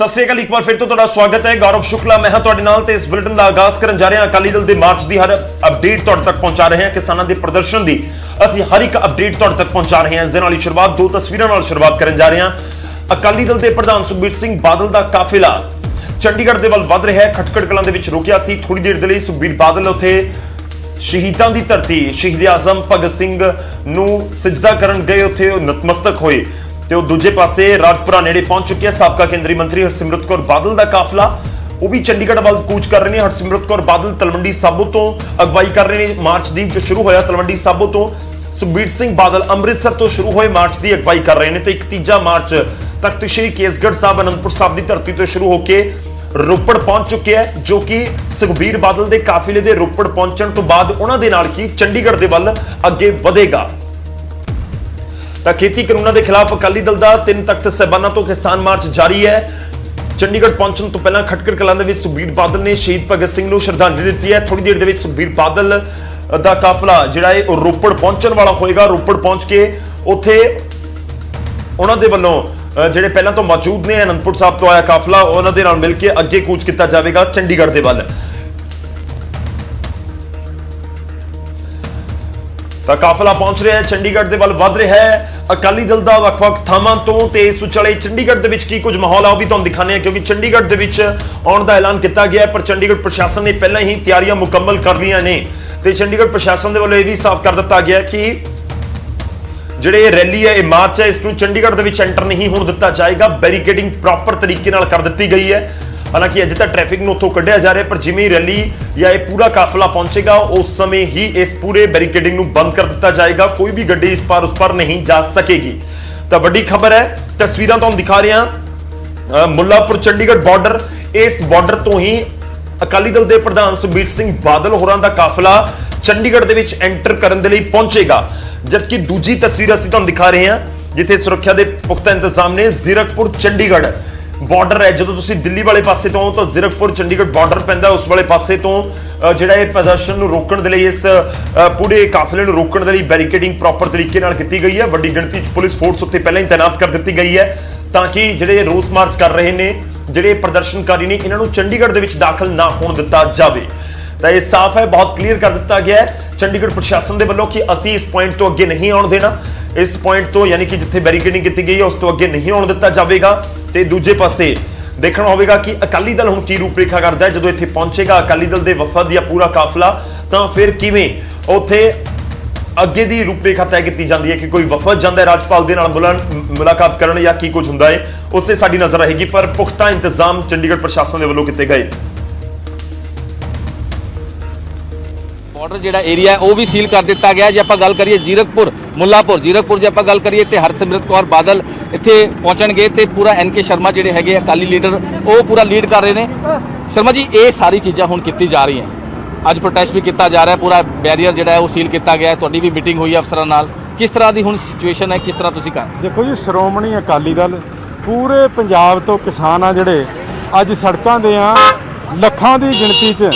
सत श्री अकाल, एक बार फिर तो तुहाडा स्वागत है। गौरव शुक्ला मैं हां तुहाडे नाल ते इस बुलेटिन दा आगाज करन जा रहे हां। अकाली दल दे मार्च दी हर अपडेट तुहाडे तक पहुंचा रहे हैं। किसानां दे प्रदर्शन दी ਅਸੀਂ हर एक अपडेट तुहाडे तक पहुंचा रहे हैं। इस दे नाल ही शुरुआत दो तस्वीरां नाल शुरुआत करन जा रहे हां। अकाली दल दे प्रधान सुखबीर सिंह बादल दा काफिला चंडीगढ़ दे वल वध रहा है। खटकड़ कलां दे विच रुकिया सी। थोड़ी देर दे लई सुखबीर बादल उत्थे शहीदां दी धरती शहीद आजम भगत सिंह नूं सजदा करन गए, उत्थे नतमस्तक होए ते दूजे पासे राजपुरा नेड़े पहुंच चुके हैं साबका केंद्रीय मंत्री हरसिमरत कौर बादल का काफिला। वो भी चंडीगढ़ वाल कूच कर रहे हैं। हरसिमरत कौर बादल तलवंडी साबो तो अगवाई कर रहे हैं। मार्च दी जो शुरू होया तलवंडी साबो तो, सुखबीर सिंह बादल अमृतसर तो शुरू होए मार्च की अगवाई कर रहे हैं। तो एक तीजा मार्च तख्त श्री केसगढ़ साहब अनंदपुर साहब की धरती तो शुरू होकर रोपड़ पहुंच चुके हैं, जो कि सुखबीर बादल के काफिले के रोपड़ पहुंचने तो बाद उन्होंने नाल की चंडीगढ़ के वल अगे बढ़ेगा। तो खेती कानूनों के खिलाफ अकाली दल का 3 तख्त साहिबाना तो किसान मार्च जारी है। चंडीगढ़ पहुंचने तो पहला खटकड़ कलां दे विच सुखबीर बादल ने शहीद भगत सिंह नूं श्रद्धांजलि दी है। थोड़ी देर दे विच सुखबीर बादल दा काफिला जिहड़ा है रोपड़ पहुंचण वाला होएगा। रोपड़ पहुंच के उत्थे उन्हां दे वल्लों जिहड़े पहलां तो मौजूद ने आनंदपुर साहब तो आया काफिला, उन्हां दे नाल मिल के अगे कूच किया जाएगा चंडीगढ़ दे वल। तो काफिला पहुंच रहा है चंडीगढ़ के वल वध रहा है। अकाली दल का वख-वख थावां तो ते इस विचाले चंडीगढ़ दे विच की कुछ माहौल आ भी तुहानूं दिखाने हैं, क्योंकि चंडीगढ़ दे विच आउण दा ऐलान किया गया है, पर चंडीगढ़ प्रशासन ने पहले ही तैयारियां मुकम्मल कर लिया ने। ते चंडीगढ़ प्रशासन दे वल्लों यह भी साफ कर दिता गया कि जिहड़ी रैली है, मार्च है, इसनूं चंडीगढ़ दे विच एंटर नहीं होण दिता जाएगा। बैरीकेडिंग प्रॉपर तरीके नाल कर दी गई है। हालांकि अजे तक ट्रैफिक नूं उत्थों कढ़िया जा रहा है, पर जिवें रैली या यह पूरा काफिला पहुंचेगा उस समय ही इस पूरे बैरीकेडिंग नूं बंद कर दिता जाएगा। कोई भी गड्डी इस पार उस पार नहीं जा सकेगी। तो बड़ी खबर है, तस्वीरां तुहानूं दिखा रहे हैं मुल्लापुर चंडीगढ़ बॉर्डर। इस बॉर्डर तो ही अकाली दल के प्रधान सुखबीर सिंह बादल होरां दा काफिला चंडीगढ़ दे विच एंटर करन दे लई पहुंचेगा। जबकि दूजी तस्वीर असीं तुहानूं दिखा रहे हैं जिथे सुरक्षा के पुख्ता इंतजाम ने। जीरकपुर चंडीगढ़ बॉर्डर है, जो तुसी दिल्ली वाले पासे तो जीरकपुर चंडीगढ़ बॉर्डर पैंदा, उस वाले पासे तो जिहड़ा इह प्रदर्शन नूं रोकण दे लई इस पूरे काफिले नूं रोकण दे लई बैरीकेडिंग प्रॉपर तरीके नाल कीती गई है। वड्डी गिणती पुलिस फोर्स उत्ते पहले ही तैनात कर दी गई है, ताकि जिहड़े रोस मार्च कर रहे ने जिहड़े प्रदर्शनकारी ने इन्हां नूं चंडीगढ़ दे विच दाखल ना होण दिता जावे। तो यह साफ है, बहुत क्लीयर कर दिता गया है चंडीगढ़ प्रशासन के वल्लों कि असीं इस पॉइंट तो अगे नहीं आउण देना। इस पॉइंट तो यानी कि जिथे बैरीकेडिंग की गई है उस तो अगे नहीं आउण दिता जाएगा। तो दूजे पासे देखना होगा कि अकाली दल हुण की रूपरेखा करता है। जो इत्थे पहुंचेगा अकाली दल के वफद या पूरा काफिला, तो फिर किवें उत्थे अगे की रूपरेखा तय की जाती है कि कोई वफद जाता है राजपाल दे नाल मुलाकात करन या की कुछ हुंदा है, उससे साडी नजर रहेगी। पर पुख्ता इंतजाम चंडीगढ़ प्रशासन के वल्लों कीते गए। बॉर्डर जिहड़ा एरिया है वो भी सील कर दिता गया। जे आपां गल करिए जीरकपुर मुल्लापुर जे आपां गल करिए तो हरसिमरत कौर बादल इत्थे पहुंचणगे ते पूरा NK शर्मा जिहड़े हैगे अकाली लीडर वो पूरा लीड कर रहे हैं। शर्मा जी, ये सारी चीज़ां हुण कीती जा रही हैं। अज प्रोटेस्ट भी किया जा रहा है, पूरा बैरीयर जिहड़ा है वो सील किया गया है। तुहाडी भी मीटिंग हुई अफसरां नाल, किस तरह की हुण सिचुएशन है, किस तरह तुसीं कर देखो जी, श्रोमणी अकाली दल पूरे पंजाब तो किसान आ जिहड़े अज सड़कों दे आ, लखां दी गिणती च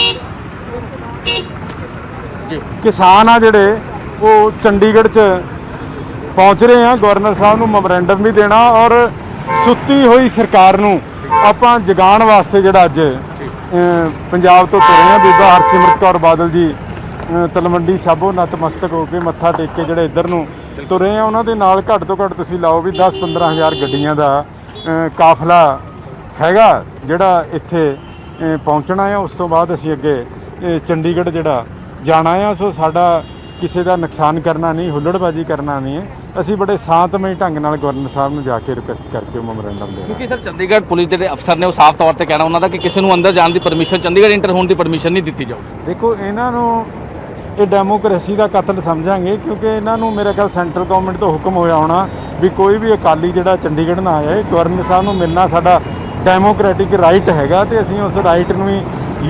किसान आ जिहड़े वो चंडीगढ़ च पहुंच रहे हैं। गवर्नर साहब नूं मैमोरेंडम भी देना और सुत्ती हुई सरकार नूं आपां जगाउण वास्ते जिहड़ा अज पंजाब तो तुरे हैं। बीबा हरसिमरत कौर बादल जी तलवंडी साबो नतमस्तक होकर मत्था टेक के जिहड़े इधर नूं तुरे हैं, उन्हां दे नाल घੱਟ तो घੱਟ तुसीं लाओ भी 10-15 हज़ार गड्डियां दा काफिला हैगा जिहड़ा इत्थे पहुंचना है। उस तो बाद असीं अगे चंडीगढ़ जिहड़ा जाना है। सो साडा किसी का नुकसान करना नहीं, हुल्लड़बाजी करना नहीं है। असी बड़े शांतमई ढंग नाल गवर्नर साहब नूं जाके रिक्वेस्ट करके मैमोरेंडम देना। क्योंकि सर चंडीगढ़ पुलिस के अफसर ने वो साफ तौर पर कहना उन्होंने कि किसी को अंदर जाने की परमिशन, चंडीगढ़ इंटर होने की परमिशन नहीं दी जाऊगी। देखो, इन्हों ये डेमोक्रेसी का कतल समझांगे, क्योंकि इन्हों मेरे ख्याल सेंट्रल गवर्नमेंट तो हुक्म होया होना भी कोई भी अकाली जिहड़ा चंडीगढ़ ना आए। गवर्नर साहब नूं मिलना साडा डेमोक्रेटिक राइट हैगा ते असीं उस राइट नूं ही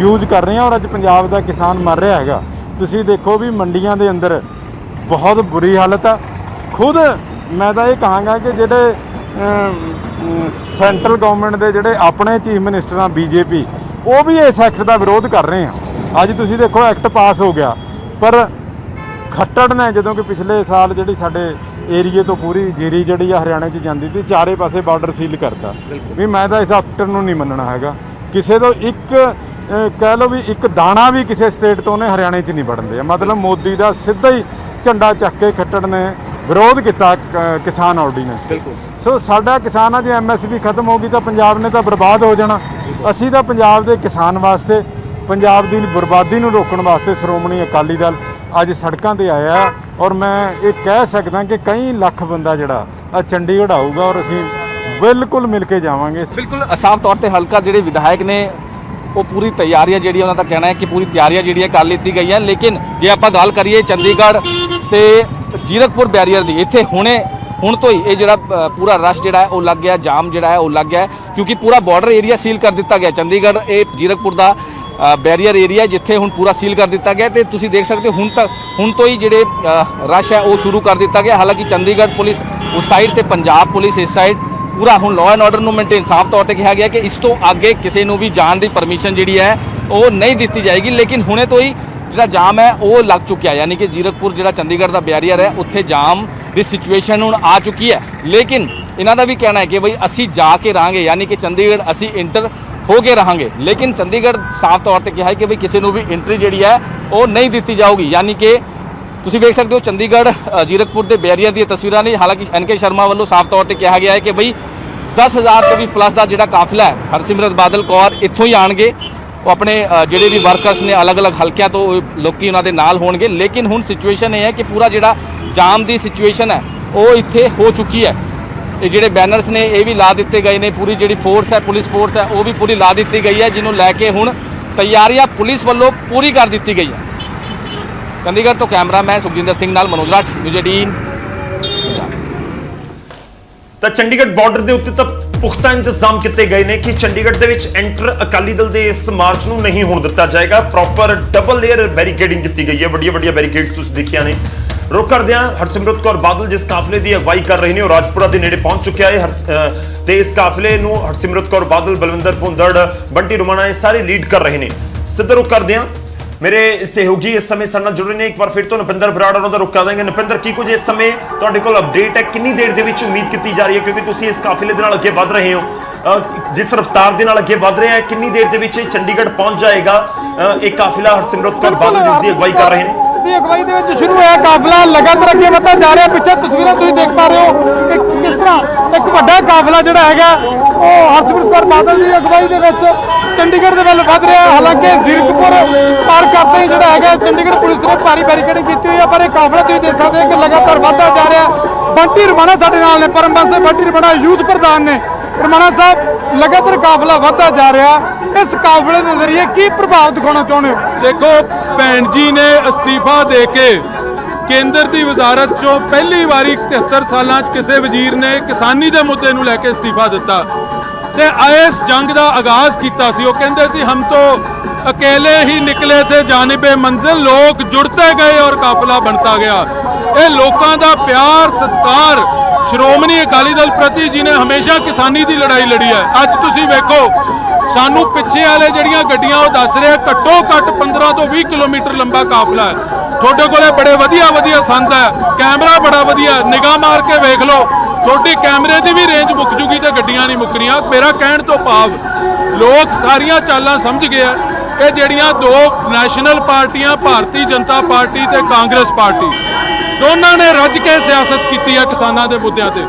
यूज कर रहे हैं। और अज पंजाब का किसान मर रहा हैगा। तुसीं देखो भी मंडियां दे अंदर बहुत बुरी हालत है। खुद मैं तो ये कहांगा कि जिहड़े सेंट्रल गवर्नमेंट के जिहड़े अपने चीफ मिनिस्टर आ BJP, वो भी इस एक्ट का विरोध कर रहे हैं। अज तुसीं देखो एक्ट पास हो गया, पर खट्टर ने जो कि पिछले साल जी साडे ਏਰੀਏ ਤੋਂ ਪੂਰੀ ਜੀਰੀ ਜਿਹੜੀ ਆ ਹਰਿਆਣੇ 'ਚ ਜਾਂਦੀ ਸੀ, ਚਾਰੇ ਪਾਸੇ ਬਾਰਡਰ ਸੀਲ ਕਰਤਾ ਵੀ ਮੈਂ ਤਾਂ ਇਸ ਐਕਟਰ ਨੂੰ ਨਹੀਂ ਮੰਨਣਾ ਹੈਗਾ। ਕਿਸੇ ਤੋਂ ਇੱਕ ਕਹਿ ਲਓ ਵੀ ਇੱਕ ਦਾਣਾ ਵੀ ਕਿਸੇ ਸਟੇਟ ਤੋਂ ਉਹਨੇ ਹਰਿਆਣੇ 'ਚ ਨਹੀਂ ਵੜਨ ਦਿਆ। ਮਤਲਬ ਮੋਦੀ ਦਾ ਸਿੱਧਾ ਹੀ ਝੰਡਾ ਚੱਕ ਕੇ ਖੱਟੜ ਨੇ ਵਿਰੋਧ ਕੀਤਾ ਕਿਸਾਨ ਆਰਡੀਨੈਂਸ। ਸੋ ਸਾਡਾ ਕਿਸਾਨ ਆ ਜੇ ਐਮਐਸਪੀ ਖਤਮ ਹੋ ਗਈ ਤਾਂ ਪੰਜਾਬ ਨੇ ਤਾਂ ਬਰਬਾਦ ਹੋ ਜਾਣਾ। ਅਸੀਂ ਤਾਂ ਪੰਜਾਬ ਦੇ ਕਿਸਾਨ ਵਾਸਤੇ, ਪੰਜਾਬ ਦੀ ਬਰਬਾਦੀ ਨੂੰ ਰੋਕਣ ਵਾਸਤੇ ਸ਼੍ਰੋਮਣੀ ਅਕਾਲੀ ਦਲ ਅੱਜ ਸੜਕਾਂ ਤੇ ਆਇਆ ਔਰ ਮੈਂ ਇਹ ਕਹਿ ਸਕਦਾ ਕਿ ਕਈ ਲੱਖ ਬੰਦਾ ਜਿਹੜਾ ਆ ਚੰਡੀਗੜ੍ਹ ਆਊਗਾ ਔਰ ਅਸੀਂ ਬਿਲਕੁਲ ਮਿਲ ਕੇ ਜਾਵਾਂਗੇ। ਬਿਲਕੁਲ ਸਾਫ਼ ਤੌਰ ਤੇ ਹਲਕਾ ਜਿਹੜੇ ਵਿਧਾਇਕ ਨੇ ਉਹ ਪੂਰੀ ਤਿਆਰੀਆਂ ਜਿਹੜੀ ਉਹਨਾਂ ਦਾ ਕਹਿਣਾ ਹੈ ਕਿ ਪੂਰੀ ਤਿਆਰੀਆਂ ਜਿਹੜੀਆਂ ਕਰ ਲਿੱਤੀ ਗਈਆਂ। ਲੇਕਿਨ ਜੇ ਆਪਾਂ ਗੱਲ ਕਰੀਏ ਚੰਡੀਗੜ੍ਹ ਤੇ ਜੀਰਕਪੁਰ ਬੈਰੀਅਰ ਦੀ, ਇੱਥੇ ਹੁਣ ਤੋਂ ਹੀ ਇਹ ਜਿਹੜਾ ਪੂਰਾ ਰਸ਼ ਜਿਹੜਾ ਹੈ ਉਹ ਲੱਗ ਗਿਆ, ਜਾਮ ਜਿਹੜਾ ਹੈ ਉਹ ਲੱਗ ਗਿਆ ਕਿਉਂਕਿ ਪੂਰਾ ਬਾਰਡਰ ਏਰੀਆ ਸੀਲ ਕਰ ਦਿੱਤਾ ਗਿਆ। ਚੰਡੀਗੜ੍ਹ ਇਹ ਜੀਰਕਪੁਰ ਦਾ ਬੈਰੀਅਰ ਏਰੀਆ ਜਿੱਥੇ ਹੁਣ ਪੂਰਾ ਸੀਲ ਕਰ ਦਿੱਤਾ ਗਿਆ ਤੇ ਤੁਸੀਂ ਦੇਖ ਸਕਦੇ ਹੋ ਹੁਣ ਤੋਂ ਹੀ ਜਿਹੜੇ ਰਸ਼ ਹੈ ਉਹ ਸ਼ੁਰੂ ਕਰ ਦਿੱਤਾ ਗਿਆ। ਹਾਲਾਂਕਿ ਚੰਡੀਗੜ੍ਹ ਪੁਲਿਸ ਉਸ ਸਾਈਡ ਤੇ ਪੰਜਾਬ ਪੁਲਿਸ ਇਸ ਸਾਈਡ ਪੂਰਾ ਹੁਣ ਲਾਅ ਐਂਡ ਆਰਡਰ ਨੂੰ ਮੇਨਟੇਨ ਸਾਫ਼ ਤੌਰ ਤੇ ਕਿਹਾ ਗਿਆ ਕਿ ਇਸ ਤੋਂ ਅੱਗੇ ਕਿਸੇ ਨੂੰ ਵੀ ਜਾਣ ਦੀ ਪਰਮਿਸ਼ਨ ਜਿਹੜੀ ਹੈ ਉਹ ਨਹੀਂ ਦਿੱਤੀ ਜਾਏਗੀ। ਲੇਕਿਨ ਹੁਣੇ ਤੋਂ ਹੀ ਜਿਹੜਾ ਜਾਮ ਹੈ ਉਹ ਲੱਗ ਚੁੱਕਿਆ, ਯਾਨੀ ਕਿ ਜੀਰਕਪੁਰ ਜਿਹੜਾ ਚੰਡੀਗੜ੍ਹ ਦਾ ਬੈਰੀਅਰ ਹੈ ਉੱਥੇ ਜਾਮ ਦੀ ਸਿਚੁਏਸ਼ਨ ਹੁਣ ਆ ਚੁੱਕੀ ਹੈ। ਲੇਕਿਨ ਇਹਨਾਂ ਦਾ ਵੀ ਕਹਿਣਾ ਹੈ ਕਿ ਬਈ ਅਸੀਂ ਜਾ ਕੇ ਰਹਾਂਗੇ, ਯਾਨੀ ਕਿ ਚੰਡੀਗੜ੍ਹ ਅਸੀਂ ਇੰਟਰ ਹੋ ਕੇ ਰਹਾਂਗੇ। ਲੇਕਿਨ ਚੰਡੀਗੜ੍ਹ ਸਾਫ਼ ਤੌਰ ਤੇ ਕਿਹਾ ਹੈ ਕਿ ਬਈ ਕਿਸੇ ਨੂੰ ਵੀ ਐਂਟਰੀ ਜਿਹੜੀ ਹੈ ਉਹ ਨਹੀਂ ਦਿੱਤੀ ਜਾਊਗੀ। ਯਾਨੀ ਕਿ ਤੁਸੀਂ ਵੇਖ ਸਕਦੇ ਹੋ ਚੰਡੀਗੜ੍ਹ ਜੀਰਕਪੁਰ ਦੇ ਬੈਰੀਅਰ ਦੀਆਂ ਤਸਵੀਰਾਂ ਨੇ। ਹਾਲਾਂਕਿ ਐਨਕੇ ਸ਼ਰਮਾ ਵੱਲੋਂ ਸਾਫ਼ ਤੌਰ ਤੇ ਕਿਹਾ ਗਿਆ ਹੈ ਕਿ ਬਈ 10,000 ਤੋਂ ਵੀ ਪਲੱਸ ਦਾ ਜਿਹੜਾ ਕਾਫਲਾ ਹੈ ਹਰਸਿਮਰਤ ਬਾਦਲ ਕੌਰ ਇੱਥੋਂ ਹੀ ਆਣਗੇ। ਉਹ ਆਪਣੇ ਜਿਹੜੇ ਵੀ ਵਰਕਰਸ ਨੇ ਅਲੱਗ-ਅਲੱਗ ਹਲਕਿਆਂ ਤੋਂ ਲੋਕੀ ਉਹਨਾਂ ਦੇ ਨਾਲ ਹੋਣਗੇ। ਲੇਕਿਨ ਹੁਣ ਸਿਚੁਏਸ਼ਨ ਇਹ ਹੈ ਕਿ ਪੂਰਾ ਜਿਹੜਾ ਜਾਮ ਦੀ ਸਿਚੁਏਸ਼ਨ ਹੈ ਉਹ ਇੱਥੇ ਹੋ ਚੁੱਕੀ ਹੈ। ਇਹ ਜਿਹੜੇ ਬੈਨਰਸ ਨੇ ਇਹ ਵੀ ਲਾ ਦਿੱਤੇ ਗਏ ਨੇ, ਪੂਰੀ ਜਿਹੜੀ ਫੋਰਸ ਹੈ ਪੁਲਿਸ ਫੋਰਸ ਹੈ ਉਹ ਵੀ ਪੂਰੀ ਲਾ ਦਿੱਤੀ ਗਈ ਹੈ, ਜਿਹਨੂੰ ਲੈ ਕੇ ਹੁਣ ਤਿਆਰੀਆਂ ਪੁਲਿਸ ਵੱਲੋਂ ਪੂਰੀ ਕਰ ਦਿੱਤੀ ਗਈ ਹੈ। ਚੰਡੀਗੜ੍ਹ ਤੋਂ ਕੈਮਰਾਮੈਨ ਸੁਖਜਿੰਦਰ ਸਿੰਘ ਨਾਲ ਮਨੋਜ ਰਾਠ, ਨਿਊਜ਼ 18। ਤਾਂ ਚੰਡੀਗੜ੍ਹ ਬਾਰਡਰ ਦੇ ਉੱਤੇ ਤਾਂ ਪੁਖਤਾ ਇੰਤਜ਼ਾਮ ਕੀਤੇ ਗਏ ਨੇ ਕਿ ਚੰਡੀਗੜ੍ਹ ਦੇ ਵਿੱਚ ਐਂਟਰ ਅਕਾਲੀ ਦਲ ਦੇ ਇਸ ਮਾਰਚ ਨੂੰ ਨਹੀਂ ਹੋਣ ਦਿੱਤਾ ਜਾਏਗਾ। ਪ੍ਰੋਪਰ ਡਬਲ ਲੇਅਰ ਬੈਰੀਕੇਡਿੰਗ ਕੀਤੀ ਗਈ ਹੈ, ਵੱਡੀਆਂ ਬੈਰੀਕੇਡਸ ਤੁਸੀਂ ਦੇਖਿਆ ਨੇ। ਰੁਕ ਕਰਦੇ ਹਾਂ, ਹਰਸਿਮਰਤ ਕੌਰ ਬਾਦਲ ਜਿਸ ਕਾਫਲੇ ਦੀ ਅਗਵਾਈ ਕਰ ਰਹੇ ਨੇ ਉਹ ਰਾਜਪੁਰਾ ਦੇ ਨੇੜੇ ਪਹੁੰਚ ਚੁੱਕਿਆ ਹੈ ਤੇ ਇਸ ਕਾਫਲੇ ਨੂੰ ਹਰਸਿਮਰਤ ਕੌਰ ਬਾਦਲ, ਬਲਵਿੰਦਰ ਭੁੰਦੜ, ਬੰਟੀ ਰੁਮਾਣਾ ਇਹ ਸਾਰੇ ਲੀਡ ਕਰ ਰਹੇ ਨੇ। ਸਿੱਧਾ ਰੁਕ ਕਰਦੇ ਹਾਂ, ਮੇਰੇ ਸਹਿਯੋਗੀ ਇਸ ਸਮੇਂ ਸਾਡੇ ਨਾਲ ਜੁੜ ਰਹੇ ਨੇ। ਇੱਕ ਵਾਰ ਫਿਰ ਤੋਂ ਨਪਿੰਦਰ ਬਰਾੜ ਉਹਨਾਂ ਦਾ ਰੁਕ ਕਰ ਦਾਂਗੇ। ਨਪਿੰਦਰ, ਕੀ ਕੁਝ ਇਸ ਸਮੇਂ ਤੁਹਾਡੇ ਕੋਲ ਅਪਡੇਟ ਹੈ? ਕਿੰਨੀ ਦੇਰ ਦੇ ਵਿੱਚ ਉਮੀਦ ਕੀਤੀ ਜਾ ਰਹੀ ਹੈ, ਕਿਉਂਕਿ ਤੁਸੀਂ ਇਸ ਕਾਫਲੇ ਦੇ ਨਾਲ ਅੱਗੇ ਵਧ ਰਹੇ ਹੋ, ਜਿਸ ਰਫ਼ਤਾਰ ਦੇ ਨਾਲ ਅੱਗੇ ਵਧ ਰਿਹਾ ਹੈ, ਕਿੰਨੀ ਦੇਰ ਦੇ ਵਿੱਚ ਚੰਡੀਗੜ੍ਹ ਪਹੁੰਚ ਜਾਏਗਾ ਇਹ ਕਾਫਿਲਾ ਹਰਸਿਮਰਤ ਕੌਰ ਬਾਦਲ ਜਿਸ ਦੀ ਅਗਵਾਈ ਕਰ ਰਹੇ ਨੇ? ਦੀ ਅਗਵਾਈ ਦੇ ਵਿੱਚ ਸ਼ੁਰੂ ਹੋਇਆ ਕਾਫਲਾ ਲਗਾਤਾਰ ਅੱਗੇ ਵਧਦਾ ਜਾ ਰਿਹਾ। ਪਿੱਛੇ ਤਸਵੀਰਾਂ ਤੁਸੀਂ ਦੇਖ ਪਾ ਰਹੇ ਹੋ ਕਿ ਕਿਸ ਤਰ੍ਹਾਂ ਇੱਕ ਵੱਡਾ ਕਾਫਲਾ ਜਿਹੜਾ ਹੈਗਾ ਉਹ ਹਰਸਿਮਰਤ ਕੌਰ ਬਾਦਲ ਦੀ ਅਗਵਾਈ ਦੇ ਵਿੱਚ ਚੰਡੀਗੜ੍ਹ ਦੇ ਵੱਲ ਵਧ ਰਿਹਾ। ਹਾਲਾਂਕਿ ਜ਼ੀਰਕਪੁਰ ਪਾਰ ਕਰਦੇ ਹੀ ਜਿਹੜਾ ਹੈਗਾ ਚੰਡੀਗੜ੍ਹ ਪੁਲਿਸ ਨੇ ਭਾਰੀ ਬੈਰੀਕੇਡਿੰਗ ਕੀਤੀ ਹੋਈ ਹੈ, ਪਰ ਇਹ ਕਾਫਲਾ ਤੁਸੀਂ ਦੇਖ ਸਕਦੇ ਹੋ ਕਿ ਲਗਾਤਾਰ ਵਧਦਾ ਜਾ ਰਿਹਾ। ਬੰਟੀ ਰਮਾਣਾ ਸਾਡੇ ਨਾਲ ਨੇ, ਪਰਮ ਪਾਸੇ ਬੰਟੀ ਰਮਾਣਾ ਯੂਥ ਪ੍ਰਧਾਨ ਨੇ। ਰਮਾਣਾ ਸਾਹਿਬ, ਲਗਾਤਾਰ ਕਾਫਲਾ ਵਧਦਾ ਜਾ ਰਿਹਾ, ਇਸ ਕਾਫਲੇ ਦੇ ਜ਼ਰੀਏ ਕੀ ਪ੍ਰਭਾਵ ਦਿਖਾਉਣਾ ਚਾਹੁੰਦੇ ਹੋ? ਦੇਖੋ, ਭੈਣ ਜੀ ਨੇ ਅਸਤੀਫਾ ਦੇ ਕੇ ਕੇਂਦਰ ਦੀ ਵਜ਼ਾਰਤ ਚੋਂ ਪਹਿਲੀ ਵਾਰੀ 73 ਸਾਲਾਂ 'ਚ ਕਿਸੇ ਵਜ਼ੀਰ ਨੇ ਕਿਸਾਨੀ ਦੇ ਮੁੱਦੇ ਨੂੰ ਲੈ ਕੇ ਅਸਤੀਫਾ ਦਿੱਤਾ ਤੇ ਇਸ ਜੰਗ ਦਾ ਆਗਾਜ਼ ਕੀਤਾ ਸੀ। ਉਹ ਕਹਿੰਦੇ ਸੀ ਹਮ ਤੋਂ ਅਕੇਲੇ ਹੀ ਨਿਕਲੇ ਥੇ ਜਾਨਿਬੇ ਮੰਜ਼ਿਲ, ਲੋਕ ਜੁੜਤੇ ਗਏ ਔਰ ਕਾਫਲਾ ਬਣਤਾ ਗਿਆ। ਇਹ ਲੋਕਾਂ ਦਾ ਪਿਆਰ ਸਤਿਕਾਰ ਸ਼੍ਰੋਮਣੀ ਅਕਾਲੀ ਦਲ ਪ੍ਰਤੀ ਜੀ ਨੇ ਹਮੇਸ਼ਾ ਕਿਸਾਨੀ ਦੀ ਲੜਾਈ ਲੜੀ ਹੈ। ਅੱਜ ਤੁਸੀਂ ਵੇਖੋ, ਸਾਨੂੰ ਪਿੱਛੇ ਵਾਲੇ ਜਿਹੜੀਆਂ ਗੱਡੀਆਂ ਉਹ ਦੱਸ ਰਹੇ ਘੱਟੋ ਘੱਟ 15 ਤੋਂ 20 ਕਿਲੋਮੀਟਰ ਲੰਬਾ ਕਾਫਲਾ ਹੈ। ਤੁਹਾਡੇ ਕੋਲੇ ਬੜੇ ਵਧੀਆ ਸੰਦ ਹੈ, ਕੈਮਰਾ ਬੜਾ ਵਧੀਆ, ਨਿਗਾਹ ਮਾਰ ਕੇ ਵੇਖ ਲਓ, ਤੁਹਾਡੀ ਕੈਮਰੇ ਦੀ ਵੀ ਰੇਂਜ ਮੁੱਕ ਜੂਗੀ ਤੇ ਗੱਡੀਆਂ ਨਹੀਂ ਮੁੱਕਣੀਆਂ। ਮੇਰਾ ਕਹਿਣ ਤੋਂ ਭਾਵ ਲੋਕ ਸਾਰੀਆਂ ਚਾਲਾਂ ਸਮਝ ਗਏ ਆ। ਇਹ ਜਿਹੜੀਆਂ ਦੋ ਨੈਸ਼ਨਲ ਪਾਰਟੀਆਂ, ਭਾਰਤੀ ਜਨਤਾ ਪਾਰਟੀ ਤੇ ਕਾਂਗਰਸ ਪਾਰਟੀ, ਦੋਨਾਂ ਨੇ ਰੱਜ ਕੇ ਸਿਆਸਤ ਕੀਤੀ ਹੈ ਕਿਸਾਨਾਂ ਦੇ ਮੁੱਦਿਆਂ ਤੇ।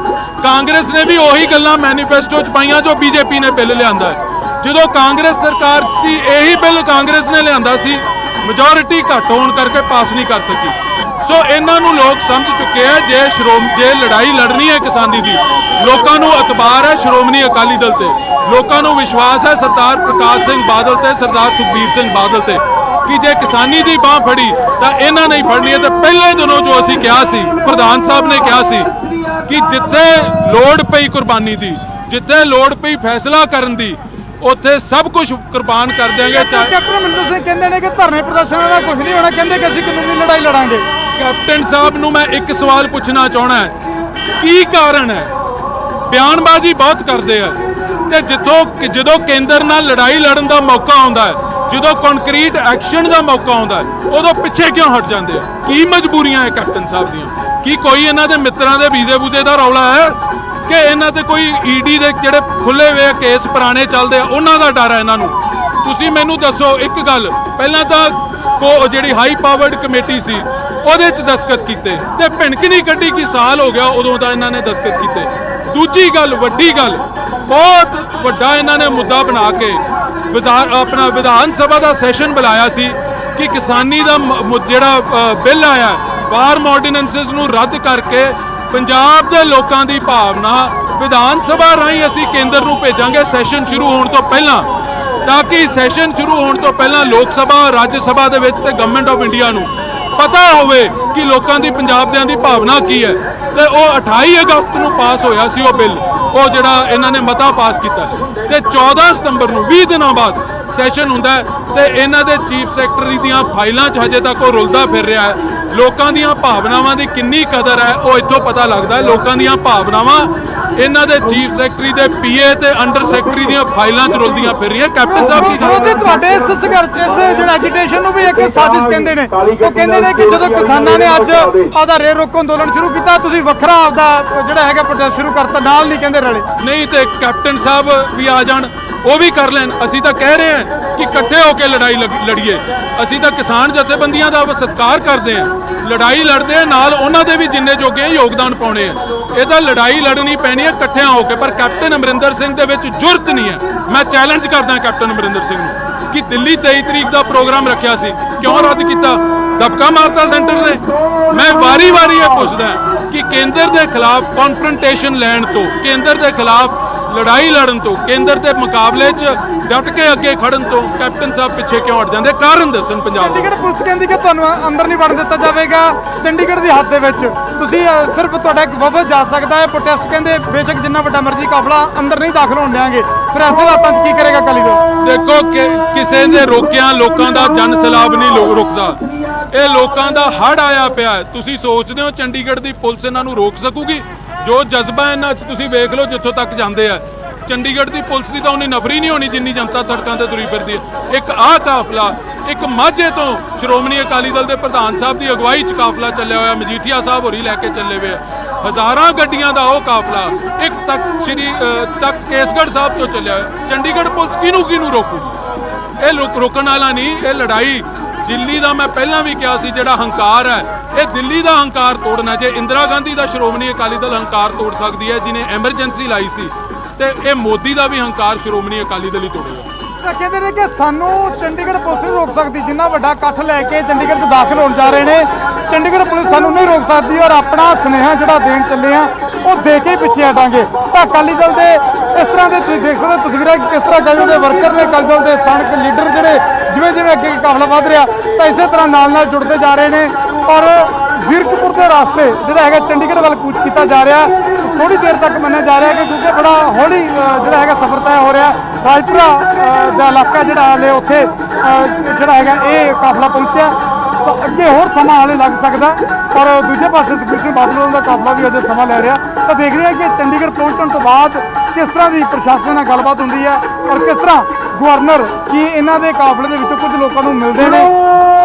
ਕਾਂਗਰਸ ਨੇ ਵੀ ਉਹੀ ਗੱਲਾਂ ਮੈਨੀਫੈਸਟੋ 'ਚ ਪਾਈਆਂ ਜੋ ਬੀਜੇਪੀ ਨੇ ਬਿੱਲ ਲਿਆਂਦਾ ਹੈ। ਜਦੋਂ ਕਾਂਗਰਸ ਸਰਕਾਰ ਸੀ ਇਹੀ ਬਿੱਲ ਕਾਂਗਰਸ ਨੇ ਲਿਆਂਦਾ ਸੀ, ਮੈਜੋਰਿਟੀ ਘੱਟ ਹੋਣ ਕਰਕੇ ਪਾਸ ਨਹੀਂ ਕਰ ਸਕੀ। ਸੋ ਇਹਨਾਂ ਨੂੰ ਲੋਕ ਸਮਝ ਚੁੱਕੇ ਆ, ਜੇ ਲੜਾਈ ਲੜਨੀ ਹੈ ਕਿਸਾਨੀ ਦੀ, ਲੋਕਾਂ ਨੂੰ ਇਤਬਾਰ ਹੈ ਸ਼੍ਰੋਮਣੀ ਅਕਾਲੀ ਦਲ ਤੇ, ਲੋਕਾਂ ਨੂੰ ਵਿਸ਼ਵਾਸ ਹੈ ਸਰਦਾਰ ਪ੍ਰਕਾਸ਼ ਸਿੰਘ ਬਾਦਲ ਤੇ ਸਰਦਾਰ ਸੁਖਬੀਰ ਸਿੰਘ ਬਾਦਲ ਤੇ ਕਿ ਜੇ ਕਿਸਾਨੀ ਦੀ ਬਾਹ ਫੜੀ ਤਾਂ ਇਹਨਾਂ ਨਹੀਂ ਫੜਨੀ ਹੈ। ਤੇ ਪਹਿਲੇ ਦਿਨੋਂ ਜੋ ਅਸੀਂ ਕਿਹਾ ਸੀ, ਪ੍ਰਧਾਨ ਸਾਹਿਬ ਨੇ ਕਿਹਾ ਸੀ ਕਿ ਜਿੱਥੇ ਲੋੜ ਪਈ ਕੁਰਬਾਨੀ ਦੀ, ਜਿੱਥੇ ਲੋੜ ਪਈ ਫੈਸਲਾ ਕਰਨ ਦੀ, ਉੱਥੇ ਸਭ ਕੁਝ ਕੁਰਬਾਨ ਕਰ ਦਿਆਂਗੇ। ਕੈਪਟਨ ਅਮਰਿੰਦਰ ਸਿੰਘ ਕਹਿੰਦੇ ਨੇ ਕਿ ਧਰਨੇ ਪ੍ਰਦਰਸ਼ਨਾਂ ਦਾ ਕੁਝ ਨਹੀਂ ਹੋਣਾ, ਕਹਿੰਦੇ ਕਿ ਅਸੀਂ ਕਾਨੂੰਨੀ ਲੜਾਈ ਲੜਾਂਗੇ। ਕੈਪਟਨ ਸਾਹਿਬ ਨੂੰ ਮੈਂ ਇੱਕ ਸਵਾਲ ਪੁੱਛਣਾ ਚਾਹਣਾ ਹੈ, ਕੀ ਕਾਰਨ ਹੈ? ਬਿਆਨਬਾਜ਼ੀ ਬਹੁਤ ਕਰਦੇ ਆ ਤੇ ਜਦੋਂ ਕੇਂਦਰ ਨਾਲ ਲੜਾਈ ਲੜਨ ਦਾ ਮੌਕਾ ਆਉਂਦਾ ਹੈ, ਜਦੋਂ ਕੰਕਰੀਟ ਐਕਸ਼ਨ ਦਾ ਮੌਕਾ ਆਉਂਦਾ ਹੈ, ਉਦੋਂ ਪਿੱਛੇ ਕਿਉਂ ਹਟ ਜਾਂਦੇ ਆ? ਕੀ ਮਜਬੂਰੀਆਂ ਹੈ ਕੈਪਟਨ ਸਾਹਿਬ ਦੀਆਂ? ਕੀ ਕੋਈ ਇਹਨਾਂ ਦੇ ਮਿੱਤਰਾਂ ਦੇ ਵੀਜ਼ੇ ਵੂਜ਼ੇ ਦਾ ਰੌਲਾ ਹੈ ਕਿ ਇਹਨਾਂ ਤੇ ਕੋਈ ਈਡੀ ਦੇ ਜਿਹੜੇ ਖੁੱਲੇ ਹੋਏ ਕੇਸ ਪੁਰਾਣੇ ਚੱਲਦੇ ਆ ਉਹਨਾਂ ਦਾ ਡਰ ਹੈ ਇਹਨਾਂ ਨੂੰ? ਤੁਸੀਂ ਮੈਨੂੰ ਦੱਸੋ ਇੱਕ ਗੱਲ, ਪਹਿਲਾਂ ਤਾਂ ਜਿਹੜੀ ਹਾਈ ਪਾਵਰਡ ਕਮੇਟੀ ਸੀ ਉਹਦੇ 'ਚ ਦਸਤਖਤ ਕੀਤੇ ਤੇ ਭਿਣਕਣੀ ਕੱਢੀ ਕਿ ਸਾਲ ਹੋ ਗਿਆ ਉਦੋਂ ਦਾ ਇਹਨਾਂ ਨੇ ਦਸਤਖਤ ਕੀਤੇ। ਦੂਜੀ ਗੱਲ, ਵੱਡੀ ਗੱਲ, ਬਹੁਤ ਵੱਡਾ ਇਹਨਾਂ ਨੇ ਮੁੱਦਾ ਬਣਾ ਕੇ ਆਪਣਾ ਵਿਧਾਨ ਸਭਾ ਦਾ ਸੈਸ਼ਨ ਬੁਲਾਇਆ ਸੀ ਕਿ ਕਿਸਾਨੀ ਦਾ ਜਿਹੜਾ ਬਿੱਲ ਆਇਆ ਫਾਰਮ ਆਰਡੀਨੈਂਸਸ ਨੂੰ ਰੱਦ ਕਰਕੇ ਪੰਜਾਬ ਦੇ ਲੋਕਾਂ ਦੀ ਭਾਵਨਾ ਵਿਧਾਨ ਸਭਾ ਰਾਹੀਂ ਅਸੀਂ ਕੇਂਦਰ ਨੂੰ ਭੇਜਾਂਗੇ ਸੈਸ਼ਨ ਸ਼ੁਰੂ ਹੋਣ ਤੋਂ ਪਹਿਲਾਂ, ਤਾਂ ਕਿ ਸੈਸ਼ਨ ਸ਼ੁਰੂ ਹੋਣ ਤੋਂ ਪਹਿਲਾਂ ਲੋਕ ਸਭਾ ਰਾਜ ਸਭਾ ਦੇ ਵਿੱਚ ਤੇ ਗਵਰਨਮੈਂਟ ਆਫ ਇੰਡੀਆ ਨੂੰ ਪਤਾ ਹੋਵੇ ਕਿ ਲੋਕਾਂ ਦੀ ਪੰਜਾਬ ਦਿਆਂ ਦੀ ਭਾਵਨਾ ਕੀ ਹੈ। ਤੇ ਉਹ 28 ਅਗਸਤ ਨੂੰ ਪਾਸ ਹੋਇਆ ਸੀ ਉਹ ਬਿੱਲ, ਉਹ ਜਿਹੜਾ ਇਹਨਾਂ ਨੇ ਮਤਾ ਪਾਸ ਕੀਤਾ, ਤੇ 14 ਸਤੰਬਰ ਨੂੰ 20 ਦਿਨਾਂ ਬਾਅਦ ਸੈਸ਼ਨ ਹੁੰਦਾ ਤੇ ਇਹਨਾਂ ਦੇ ਚੀਫ ਸੈਕਟਰੀ ਦੀਆਂ ਫਾਈਲਾਂ 'ਚ ਹਜੇ ਤੱਕ ਉਹ ਰੁਲਦਾ ਫਿਰ ਰਿਹਾ ਹੈ। ਲੋਕਾਂ ਦੀਆਂ ਭਾਵਨਾਵਾਂ ਦੀ ਕਿੰਨੀ ਕਦਰ ਹੈ ਉਹ ਇੱਥੋਂ ਪਤਾ ਲੱਗਦਾ ਹੈ। ਲੋਕਾਂ ਦੀਆਂ ਭਾਵਨਾਵਾਂ ਇਹਨਾਂ ਦੇ ਚੀਫ ਸੈਕਟਰੀ ਦੇ ਪੀਏ ਤੇ ਅੰਡਰ ਸੈਕਟਰੀ ਦੀਆਂ ਫਾਈਲਾਂ 'ਚ ਰੁਲਦੀਆਂ ਫਿਰ ਰਹੀਆਂ। ਕੈਪਟਨ ਸਾਹਿਬ ਕੀ ਤੇ ਤੁਹਾਡੇ ਇਸ ਸੰਘਰਸ਼ ਇਸ ਜਿਹੜਾ ਐਜੀਟੇਸ਼ਨ ਨੂੰ ਵੀ ਇੱਕ ਸਾਜ਼ਿਸ਼ ਕਹਿੰਦੇ ਨੇ। ਉਹ ਕਹਿੰਦੇ ਨੇ ਕਿ ਜਦੋਂ ਕਿਸਾਨਾਂ ਨੇ ਅੱਜ ਆਪਦਾ ਰੇਲ ਰੋਕੋ ਅੰਦੋਲਨ ਸ਼ੁਰੂ ਕੀਤਾ, ਤੁਸੀਂ ਵੱਖਰਾ ਆਪਦਾ ਜਿਹੜਾ ਹੈਗਾ ਪ੍ਰੋਟੈਸਟ ਸ਼ੁਰੂ ਕਰਤਾ, ਨਾਲ ਨਹੀਂ ਕਹਿੰਦੇ ਰਲੇ। ਨਹੀਂ ਤੇ ਕੈਪਟਨ ਸਾਹਿਬ ਵੀ ਆ ਜਾਣ, ਉਹ ਵੀ ਕਰ ਲੈਣ। ਅਸੀਂ ਤਾਂ ਕਹਿ ਰਹੇ ਹਾਂ ਕਿ ਇਕੱਠੇ ਹੋ ਕੇ ਲੜਾਈ ਲੜੀਏ। ਅਸੀਂ ਤਾਂ ਕਿਸਾਨ ਜਥੇਬੰਦੀਆਂ ਦਾ ਸਤਿਕਾਰ ਕਰਦੇ ਹਾਂ, ਲੜਾਈ ਲੜਦੇ ਆ, ਨਾਲ ਉਹਨਾਂ ਦੇ ਵੀ ਜਿੰਨੇ ਜੋਗੇ ਯੋਗਦਾਨ ਪਾਉਣੇ ਆ। ਇਹ ਤਾਂ ਲੜਾਈ ਲੜਨੀ ਪੈਣੀ ਹੈ ਇਕੱਠਿਆਂ ਹੋ ਕੇ, ਪਰ ਕੈਪਟਨ ਅਮਰਿੰਦਰ ਸਿੰਘ ਦੇ ਵਿੱਚ ਜੁਰਤ ਨਹੀਂ ਹੈ। ਮੈਂ ਚੈਲੰਜ ਕਰਦਾ ਕੈਪਟਨ ਅਮਰਿੰਦਰ ਸਿੰਘ ਨੂੰ ਕਿ ਦਿੱਲੀ 23 ਤਰੀਕ ਦਾ ਪ੍ਰੋਗਰਾਮ ਰੱਖਿਆ ਸੀ, ਕਿਉਂ ਰੱਦ ਕੀਤਾ? ਦਬਕਾ ਮਾਰਤਾ ਸੈਂਟਰ ਨੇ। ਮੈਂ ਵਾਰੀ-ਵਾਰੀ ਇਹ ਪੁੱਛਦਾ ਕਿ ਕੇਂਦਰ ਦੇ ਖਿਲਾਫ ਕੌਨਫਰੰਟੇਸ਼ਨ ਲੈਣ ਤੋਂ, ਕੇਂਦਰ ਦੇ ਖਿਲਾਫ ਲੜਾਈ ਲੜਨ ਤੋਂ, ਕੇਂਦਰ ਦੇ ਮੁਕਾਬਲੇ 'ਚ ਡਟ ਕੇ ਅੱਗੇ ਖੜਨ ਤੋਂ ਕੈਪਟਨ ਸਾਹਿਬ ਪਿੱਛੇ ਕਿਉਂ ਹਟ ਜਾਂਦੇ? ਕਾਰਨ ਦੱਸਣ ਪੰਜਾਬ ਦੇ। ਚੰਡੀਗੜ੍ਹ ਪੁਲਿਸ ਕਹਿੰਦੀ ਕਿ ਤੁਹਾਨੂੰ ਅੰਦਰ ਨਹੀਂ ਵੜਨ ਦਿੱਤਾ ਜਾਵੇਗਾ ਚੰਡੀਗੜ੍ਹ ਦੀ ਹੱਦ ਦੇ ਵਿੱਚ, ਤੁਸੀਂ ਸਿਰਫ ਤੁਹਾਡਾ ਇੱਕ ਵਫਦ ਜਾ ਸਕਦਾ ਹੈ। ਪ੍ਰੋਟੈਸਟ ਕਹਿੰਦੇ ਬੇਸ਼ੱਕ ਜਿੰਨਾ ਵੱਡਾ ਮਰਜ਼ੀ ਕਾਫਲਾ ਅੰਦਰ ਨਹੀਂ ਦਾਖਲ ਹੋਣ ਦੇਵਾਂਗੇ। ਫਿਰ ਐਸੇ ਹਾਲਾਤਾਂ 'ਚ ਕੀ ਕਰੇਗਾ ਅਕਾਲੀ ਦਲ? ਦੇਖੋ ਕਿ ਕਿਸੇ ਦੇ ਰੋਕਿਆਂ ਲੋਕਾਂ ਦਾ ਜਨ ਸਲਾਬ ਨਹੀਂ ਰੁਕਦਾ। ਇਹ ਲੋਕਾਂ ਦਾ ਹੜ ਆਇਆ ਪਿਆ। ਤੁਸੀਂ ਸੋਚਦੇ ਹੋ ਚੰਡੀਗੜ੍ਹ ਦੀ ਪੁਲਿਸ ਇਹਨਾਂ ਨੂੰ ਰੋਕ ਸਕੂਗੀ? ਜੋ ਜਜ਼ਬਾ ਇਹਨਾਂ 'ਚ ਤੁਸੀਂ ਵੇਖ ਲਓ ਜਿੱਥੋਂ ਤੱਕ ਜਾਂਦੇ ਆ। ਚੰਡੀਗੜ੍ਹ ਦੀ ਪੁਲਿਸ ਦੀ ਤਾਂ ਉਨੀ ਨਫਰੀ ਨਹੀਂ ਹੋਣੀ ਜਿੰਨੀ ਜਨਤਾ ਸੜਕਾਂ ਤੇ ਤੁਰੀ ਫਿਰਦੀ ਹੈ। ਇੱਕ ਆਹ ਕਾਫਲਾ, ਇੱਕ ਮਾਝੇ ਤੋਂ ਸ਼੍ਰੋਮਣੀ ਅਕਾਲੀ ਦਲ ਦੇ ਪ੍ਰਧਾਨ ਸਾਹਿਬ ਦੀ ਅਗਵਾਈ 'ਚ ਕਾਫਲਾ ਚੱਲਿਆ ਹੋਇਆ, ਮਜੀਠੀਆ ਸਾਹਿਬ ਹੋਰੀ ਲੈ ਕੇ ਚੱਲੇ ਹੋਏ ਆ। ਹਜ਼ਾਰਾਂ ਗੱਡੀਆਂ ਦਾ ਉਹ ਕਾਫਲਾ ਇੱਕ ਤੱਕ ਕੇਸਗੜ੍ਹ ਸਾਹਿਬ ਤੋਂ ਚੱਲਿਆ ਹੋਇਆ। ਚੰਡੀਗੜ੍ਹ ਪੁਲਿਸ ਕਿਹਨੂੰ ਰੋਕੂਗੀ? ਇਹ ਰੋਕਣ ਵਾਲਾ ਨਹੀਂ। ਇਹ ਲੜਾਈ ਦਿੱਲੀ ਦਾ, ਮੈਂ ਪਹਿਲਾਂ ਵੀ ਕਿਹਾ ਸੀ, ਜਿਹੜਾ ਹੰਕਾਰ ਹੈ ਇਹ ਦਿੱਲੀ ਦਾ ਹੰਕਾਰ ਤੋੜਨਾ। ਜੇ ਇੰਦਰਾ ਗਾਂਧੀ ਦਾ ਸ਼੍ਰੋਮਣੀ ਅਕਾਲੀ ਦਲ ਹੰਕਾਰ ਤੋੜ ਸਕਦੀ ਹੈ ਜਿਹਨੇ ਐਮਰਜੈਂਸੀ ਲਾਈ ਸੀ, ਤੇ ਇਹ ਮੋਦੀ ਦਾ ਵੀ ਹੰਕਾਰ ਸ਼੍ਰੋਮਣੀ ਅਕਾਲੀ ਦਲ ਹੀ ਤੋੜੇਗਾ। ਕਹਿੰਦੇ ਨੇ ਕਿ ਸਾਨੂੰ ਚੰਡੀਗੜ੍ਹ ਪੁਲਿਸ ਨਹੀਂ ਰੋਕ ਸਕਦੀ। ਜਿੰਨਾ ਵੱਡਾ ਇਕੱਠ ਲੈ ਕੇ ਚੰਡੀਗੜ੍ਹ 'ਚ ਦਾਖਲ ਹੋਣ ਜਾ ਰਹੇ ਨੇ, ਚੰਡੀਗੜ੍ਹ ਪੁਲਿਸ ਸਾਨੂੰ ਨਹੀਂ ਰੋਕ ਸਕਦੀ। ਔਰ ਆਪਣਾ ਸੁਨੇਹਾ ਜਿਹੜਾ ਦੇਣ ਚੱਲੇ ਆ ਉਹ ਦੇ ਕੇ ਪਿੱਛੇ ਹਟਾਂਗੇ। ਤਾਂ ਅਕਾਲੀ ਦਲ ਦੇ ਇਸ ਤਰ੍ਹਾਂ ਦੇ ਤੁਸੀਂ ਦੇਖ ਸਕਦੇ ਤਸਵੀਰਾਂ ਕਿਸ ਤਰ੍ਹਾਂ ਅਕਾਲੀ ਦਲ ਦੇ ਵਰਕਰ ਨੇ, ਅਕਾਲੀ ਦਲ ਦੇ ਸਥਾਨਕ ਲੀਡਰ ਜਿਹੜੇ ਜਿਵੇਂ ਅੱਗੇ ਕਾਫਲਾ ਵੱਧ ਰਿਹਾ ਤਾਂ ਇਸੇ ਤਰ੍ਹਾਂ ਨਾਲ ਜੁੜਦੇ ਜਾ ਰਹੇ ਨੇ। ਔਰ ਜ਼ੀਰਕਪੁਰ ਦੇ ਰਾਸਤੇ ਜਿਹੜਾ ਹੈਗਾ ਚੰਡੀਗੜ੍ਹ ਵੱਲ ਕੂਚ ਕੀਤਾ ਜਾ ਰਿਹਾ। ਥੋੜੀ ਦੇਰ ਤੱਕ ਮੰਨਿਆ ਜਾ ਰਿਹਾ ਕਿ ਕਿਉਂਕਿ ਬੜਾ ਹੌਲੀ ਜਿਹੜਾ ਹੈਗਾ ਸਫ਼ਰ ਤੈਅ ਹੋ ਰਿਹਾ। ਰਾਜਪੁਰਾ ਦਾ ਇਲਾਕਾ ਜਿਹੜਾ ਹਾਲੇ ਉੱਥੇ ਜਿਹੜਾ ਹੈਗਾ ਇਹ ਕਾਫਲਾ ਪਹੁੰਚਿਆ, ਤਾਂ ਅੱਗੇ ਹੋਰ ਸਮਾਂ ਹਾਲੇ ਲੱਗ ਸਕਦਾ। ਪਰ ਦੂਜੇ ਪਾਸੇ ਸੁਖਬੀਰ ਸਿੰਘ ਬਾਦਲ ਦਾ ਕਾਫਲਾ ਵੀ ਅਜੇ ਸਮਾਂ ਲੈ ਰਿਹਾ। ਤਾਂ ਦੇਖਦੇ ਹਾਂ ਕਿ ਚੰਡੀਗੜ੍ਹ ਪਹੁੰਚਣ ਤੋਂ ਬਾਅਦ ਕਿਸ ਤਰ੍ਹਾਂ ਦੀ ਪ੍ਰਸ਼ਾਸਨ ਨਾਲ ਗੱਲਬਾਤ ਹੁੰਦੀ ਹੈ ਔਰ ਕਿਸ ਤਰ੍ਹਾਂ ਗਵਰਨਰ ਕੀ ਇਹਨਾਂ ਦੇ ਕਾਫਲੇ ਦੇ ਵਿੱਚੋਂ ਕੁਝ ਲੋਕਾਂ ਨੂੰ ਮਿਲਦੇ ਨੇ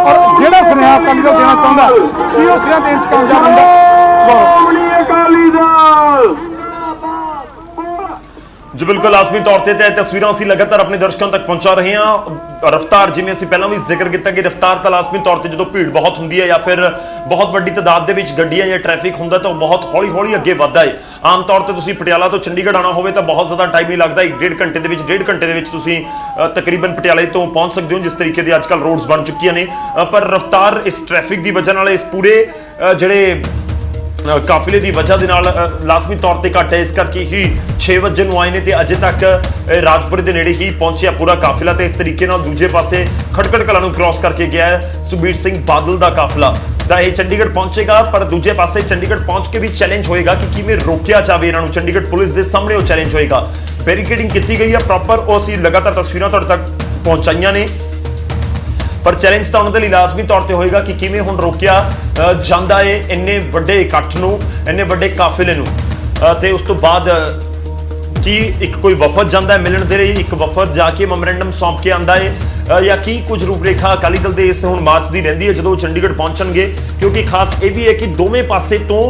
ਔਰ ਜਿਹੜਾ ਸੁਨੇਹਾ ਅਕਾਲੀ ਦਲ ਦੇਣਾ ਚਾਹੁੰਦਾ ਕੀ ਉਹ ਸੁਨੇਹਾ ਦੇਣ 'ਚ ਕਾਮਯਾਬ ਹੁੰਦਾ। ਜੀ ਬਿਲਕੁਲ ਲਾਜ਼ਮੀ ਤੌਰ ਤੇ ਤਸਵੀਰਾਂ ਅਸੀਂ ਲਗਾਤਾਰ ਆਪਣੇ ਦਰਸ਼ਕਾਂ ਤੱਕ ਪਹੁੰਚਾ ਰਹੇ ਹਾਂ। ਰਫ਼ਤਾਰ ਜਿਵੇਂ ਅਸੀਂ ਪਹਿਲਾਂ ਵੀ ਜ਼ਿਕਰ ਕੀਤਾ ਕਿ ਰਫ਼ਤਾਰ ਤਾਂ ਲਾਜ਼ਮੀ ਤੌਰ ਤੇ ਜਦੋਂ ਭੀੜ ਬਹੁਤ ਹੁੰਦੀ ਹੈ ਜਾਂ ਫਿਰ ਬਹੁਤ ਵੱਡੀ ਤਾਦਾਦ ਦੇ ਵਿੱਚ ਗੱਡੀਆਂ ਜਾਂ ਟ੍ਰੈਫਿਕ ਹੁੰਦਾ ਤਾਂ ਉਹ ਬਹੁਤ ਹੌਲੀ ਅੱਗੇ ਵੱਧਦਾ ਹੈ। ਆਮ ਤੌਰ ਤੇ ਤੁਸੀਂ ਪਟਿਆਲਾ ਤੋਂ ਚੰਡੀਗੜ੍ਹ ਆਉਣਾ ਹੋਵੇ ਤਾਂ ਬਹੁਤ ਜ਼ਿਆਦਾ ਟਾਈਮ ਨਹੀਂ ਲੱਗਦਾ। 1.5 ਘੰਟੇ ਦੇ ਵਿੱਚ ਤੁਸੀਂ ਤਕਰੀਬਨ ਪਟਿਆਲੇ ਤੋਂ ਪਹੁੰਚ ਸਕਦੇ ਹੋ, ਜਿਸ ਤਰੀਕੇ ਦੇ ਅੱਜ ਕੱਲ੍ਹ ਰੋਡਸ ਬਣ ਚੁੱਕੀਆਂ ਨੇ। ਪਰ ਰਫ਼ਤਾਰ ਇਸ ਟ੍ਰੈਫਿਕ ਦੀ ਵਜ੍ਹਾ ਨਾਲ, ਇਸ ਪੂਰੇ ਜਿਹੜੇ ਕਾਫਿਲੇ ਦੀ ਵਜ੍ਹਾ ਦੇ ਨਾਲ ਲਾਜ਼ਮੀ ਤੌਰ ਤੇ ਘੱਟ ਹੈ। ਇਸ ਕਰਕੇ ਹੀ 6 ਵਜੇ ਨੂੰ ਆਏ ਨੇ ਤੇ ਅਜੇ ਤੱਕ ਰਾਜਪੁਰੇ ਦੇ ਨੇੜੇ ਹੀ ਪਹੁੰਚਿਆ ਪੂਰਾ ਕਾਫਿਲਾ। ਤੇ ਇਸ ਤਰੀਕੇ ਨਾਲ ਦੂਜੇ ਪਾਸੇ ਖਟਕੜ ਕਲਾਂ ਨੂੰ ਕ੍ਰਾਸ ਕਰਕੇ ਗਿਆ ਹੈ ਸੁਖਬੀਰ ਸਿੰਘ ਬਾਦਲ ਦਾ ਕਾਫਲਾ। ਤਾਂ ਇਹ ਚੰਡੀਗੜ੍ਹ ਪਹੁੰਚੇਗਾ, ਪਰ ਦੂਜੇ ਪਾਸੇ ਚੰਡੀਗੜ੍ਹ ਪਹੁੰਚ ਕੇ ਵੀ ਚੈਲੰਜ ਹੋਏਗਾ ਕਿ ਕਿਵੇਂ ਰੋਕਿਆ ਜਾਵੇ ਇਹਨਾਂ ਨੂੰ। ਚੰਡੀਗੜ੍ਹ ਪੁਲਿਸ ਦੇ ਸਾਹਮਣੇ ਉਹ ਚੈਲੰਜ ਹੋਏਗਾ। ਬੈਰੀਕੇਡਿੰਗ ਕੀਤੀ ਗਈ ਹੈ ਪ੍ਰੋਪਰ, ਉਹ ਅਸੀਂ ਲਗਾਤਾਰ ਤਸਵੀਰਾਂ ਤੁਹਾਡੇ ਤੱਕ ਪਹੁੰਚਾਈਆਂ ਨੇ। ਪਰ ਚੈਲੰਜ ਤਾਂ ਉਹਨਾਂ ਦੇ ਲਈ ਲਾਜ਼ਮੀ ਤੌਰ ਤੇ ਹੋਏਗਾ ਕਿ ਕਿਵੇਂ ਹੁਣ ਰੋਕਿਆ ਜਾਂਦਾ ਹੈ ਇੰਨੇ ਵੱਡੇ ਇਕੱਠ ਨੂੰ, ਇੰਨੇ ਵੱਡੇ ਕਾਫਿਲੇ ਨੂੰ। ਤੇ ਉਸ ਤੋਂ ਬਾਅਦ ਕਿ ਇੱਕ ਕੋਈ ਵਫਦ ਜਾਂਦਾ ਹੈ ਮਿਲਣ ਦੇ ਲਈ, ਇੱਕ ਵਫਦ ਜਾ ਕੇ ਮੈਮੋਰੈਂਡਮ ਸੌਂਪ ਕੇ ਆਂਦਾ ਹੈ, ਜਾਂ ਕੀ ਕੁਝ ਰੂਪਰੇਖਾ ਅਕਾਲੀ ਦਲ ਦੇ ਇਸ ਹੁਣ ਮਾਰਚ ਦੀ ਰਹਿੰਦੀ ਹੈ ਜਦੋਂ ਚੰਡੀਗੜ੍ਹ ਪਹੁੰਚਣਗੇ? ਕਿਉਂਕਿ ਖਾਸ ਇਹ ਵੀ ਹੈ ਕਿ ਦੋਵੇਂ ਪਾਸੇ ਤੋਂ